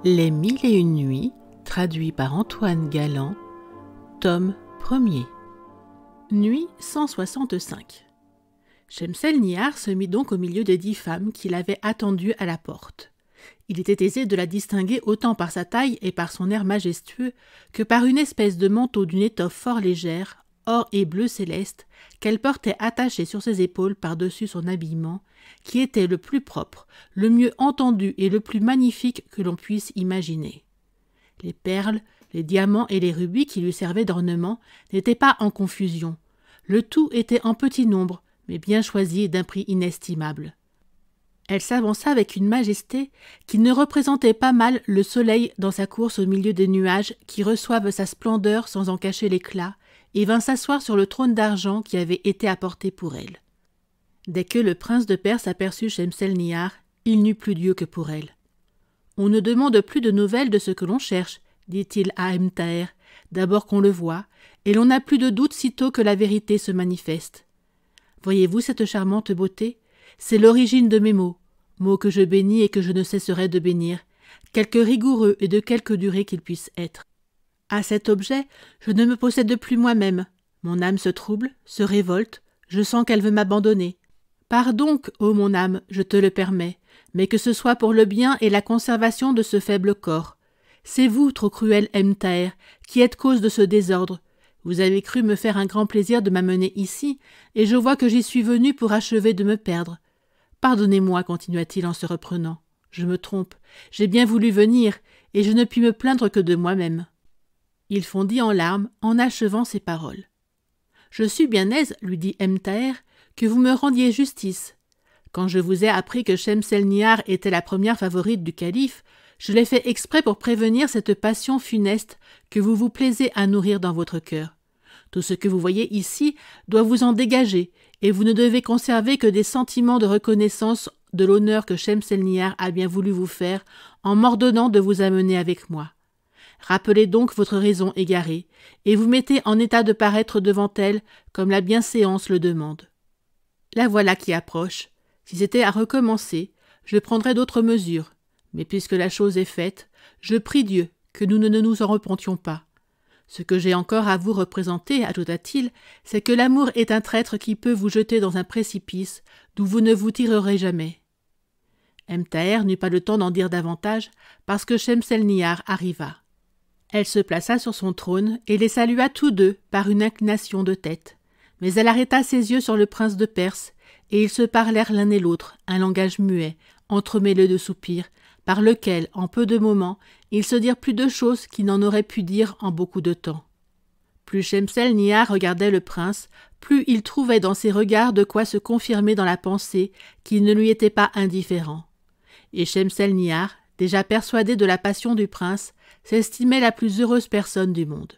Les Mille et une nuits, traduit par Antoine Galland, tome 1er. Nuit 165. Shemselnihar se mit donc au milieu des 10 femmes qui l'avaient attendue à la porte. Il était aisé de la distinguer autant par sa taille et par son air majestueux que par une espèce de manteau d'une étoffe fort légère, or et bleu céleste, qu'elle portait attaché sur ses épaules par-dessus son habillement, qui était le plus propre, le mieux entendu et le plus magnifique que l'on puisse imaginer. Les perles, les diamants et les rubis qui lui servaient d'ornement n'étaient pas en confusion. Le tout était en petit nombre, mais bien choisi et d'un prix inestimable. Elle s'avança avec une majesté qui ne représentait pas mal le soleil dans sa course au milieu des nuages qui reçoivent sa splendeur sans en cacher l'éclat, et vint s'asseoir sur le trône d'argent qui avait été apporté pour elle. Dès que le prince de Perse aperçut Shemselnihar, il n'eut plus d'yeux que pour elle. « On ne demande plus de nouvelles de ce que l'on cherche, dit-il à Ebn Thaher, d'abord qu'on le voit, et l'on n'a plus de doute sitôt que la vérité se manifeste. Voyez-vous cette charmante beauté? C'est l'origine de mes mots que je bénis et que je ne cesserai de bénir, quelque rigoureux et de quelque durée qu'ils puissent être. À cet objet, je ne me possède plus moi-même. Mon âme se trouble, se révolte, je sens qu'elle veut m'abandonner. Pars donc, ô mon âme, je te le permets, mais que ce soit pour le bien et la conservation de ce faible corps. C'est vous, trop cruel Ebn Thaher, qui êtes cause de ce désordre. Vous avez cru me faire un grand plaisir de m'amener ici, et je vois que j'y suis venu pour achever de me perdre. Pardonnez-moi, continua-t-il en se reprenant. Je me trompe, j'ai bien voulu venir, et je ne puis me plaindre que de moi-même. Il fondit en larmes en achevant ces paroles. « Je suis bien aise, lui dit Ebn Thaher, que vous me rendiez justice. Quand je vous ai appris que Shemselnihar était la première favorite du calife, je l'ai fait exprès pour prévenir cette passion funeste que vous vous plaisez à nourrir dans votre cœur. Tout ce que vous voyez ici doit vous en dégager, et vous ne devez conserver que des sentiments de reconnaissance de l'honneur que Shemselnihar a bien voulu vous faire en m'ordonnant de vous amener avec moi. Rappelez donc votre raison égarée, et vous mettez en état de paraître devant elle comme la bienséance le demande. La voilà qui approche. Si c'était à recommencer, je prendrais d'autres mesures, mais puisque la chose est faite, je prie Dieu que nous ne nous en repentions pas. Ce que j'ai encore à vous représenter, ajouta-t-il, c'est que l'amour est un traître qui peut vous jeter dans un précipice d'où vous ne vous tirerez jamais. » Ebn Thaher n'eut pas le temps d'en dire davantage parce que Shemselnihar arriva. Elle se plaça sur son trône et les salua tous deux par une inclination de tête. Mais elle arrêta ses yeux sur le prince de Perse, et ils se parlèrent l'un et l'autre, un langage muet, entremêlé de soupirs, par lequel, en peu de moments, ils se dirent plus de choses qu'ils n'en auraient pu dire en beaucoup de temps. Plus Shemselnihar regardait le prince, plus il trouvait dans ses regards de quoi se confirmer dans la pensée qu'il ne lui était pas indifférent. Et Shemselnihar, déjà persuadée de la passion du prince, s'estimait la plus heureuse personne du monde.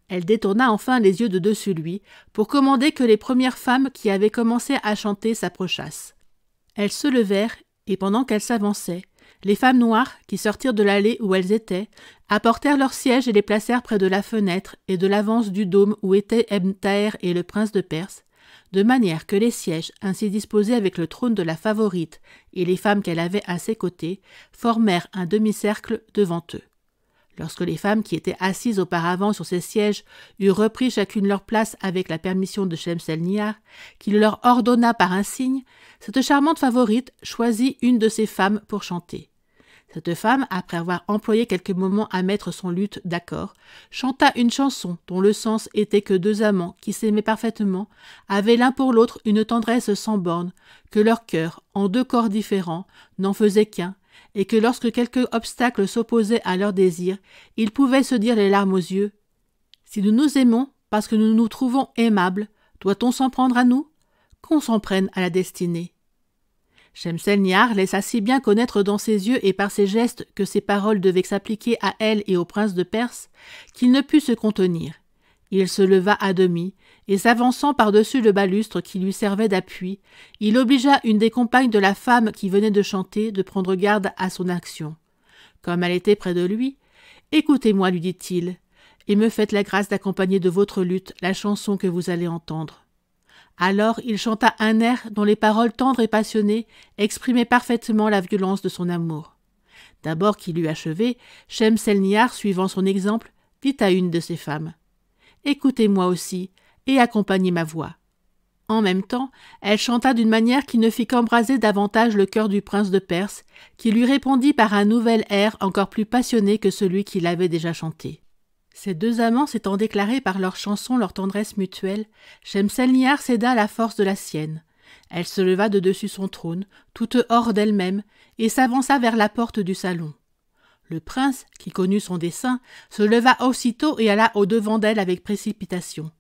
Elle détourna enfin les yeux de dessus lui pour commander que les premières femmes qui avaient commencé à chanter s'approchassent. Elles se levèrent, et pendant qu'elles s'avançaient, les femmes noires, qui sortirent de l'allée où elles étaient, apportèrent leurs sièges et les placèrent près de la fenêtre et de l'avance du dôme où étaient Ebn Thaher et le prince de Perse, de manière que les sièges, ainsi disposés avec le trône de la favorite et les femmes qu'elle avait à ses côtés, formèrent un demi-cercle devant eux. Lorsque les femmes qui étaient assises auparavant sur ces sièges eurent repris chacune leur place avec la permission de Shemselnihar, qui le leur ordonna par un signe, cette charmante favorite choisit une de ses femmes pour chanter. Cette femme, après avoir employé quelques moments à mettre son luth d'accord, chanta une chanson dont le sens était que 2 amants qui s'aimaient parfaitement avaient l'un pour l'autre une tendresse sans borne, que leur cœur, en 2 corps différents, n'en faisait qu'un, et que lorsque quelque obstacle s'opposait à leur désir, ils pouvaient se dire les larmes aux yeux. « Si nous nous aimons parce que nous nous trouvons aimables, doit-on s'en prendre à nous? Qu'on s'en prenne à la destinée. » Shemselnihar laissa si bien connaître dans ses yeux et par ses gestes que ses paroles devaient s'appliquer à elle et au prince de Perse, qu'il ne put se contenir. Il se leva à demi, et s'avançant par-dessus le balustre qui lui servait d'appui, il obligea une des compagnes de la femme qui venait de chanter de prendre garde à son action. Comme elle était près de lui, « Écoutez-moi, lui dit-il, et me faites la grâce d'accompagner de votre luth la chanson que vous allez entendre. » Alors il chanta un air dont les paroles tendres et passionnées exprimaient parfaitement la violence de son amour. D'abord qu'il eut achevé, Shemselnihar, suivant son exemple, dit à une de ses femmes « Écoutez-moi aussi, et accompagnez ma voix. » En même temps, elle chanta d'une manière qui ne fit qu'embraser davantage le cœur du prince de Perse, qui lui répondit par un nouvel air encore plus passionné que celui qu'il avait déjà chanté. Ces deux amants s'étant déclarés par leurs chansons leur tendresse mutuelle, Shemselnihar céda à la force de la sienne. Elle se leva de dessus son trône, toute hors d'elle-même, et s'avança vers la porte du salon. Le prince, qui connut son dessein, se leva aussitôt et alla au-devant d'elle avec précipitation.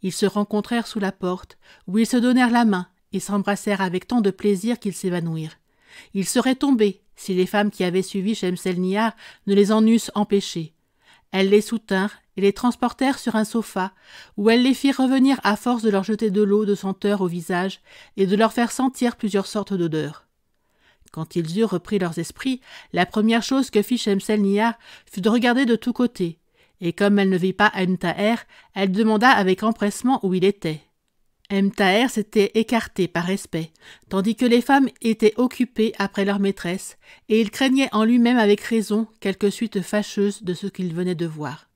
Ils se rencontrèrent sous la porte, où ils se donnèrent la main et s'embrassèrent avec tant de plaisir qu'ils s'évanouirent. Ils seraient tombés si les femmes qui avaient suivi Shemselnihar ne les en eussent empêchés. Elles les soutinrent et les transportèrent sur un sofa, où elles les firent revenir à force de leur jeter de l'eau de senteur au visage et de leur faire sentir plusieurs sortes d'odeurs. Quand ils eurent repris leurs esprits, la première chose que fit Shemselnihar fut de regarder de tous côtés, et comme elle ne vit pas Ebn Thaher, elle demanda avec empressement où il était. Ebn Thaher s'était écarté par respect, tandis que les femmes étaient occupées après leur maîtresse, et il craignait en lui-même avec raison quelque suite fâcheuse de ce qu'il venait de voir.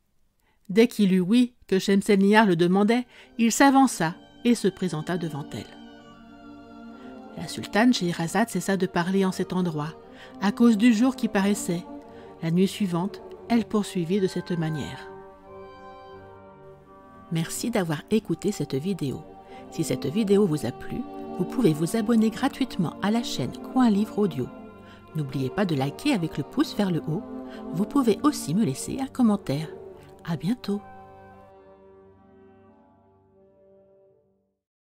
Dès qu'il eut ouï que Shemselnihar le demandait, il s'avança et se présenta devant elle. La sultane Scheherazade cessa de parler en cet endroit, à cause du jour qui paraissait. La nuit suivante, elle poursuivit de cette manière. Merci d'avoir écouté cette vidéo. Si cette vidéo vous a plu, vous pouvez vous abonner gratuitement à la chaîne Coin Livre Audio. N'oubliez pas de liker avec le pouce vers le haut. Vous pouvez aussi me laisser un commentaire. À bientôt.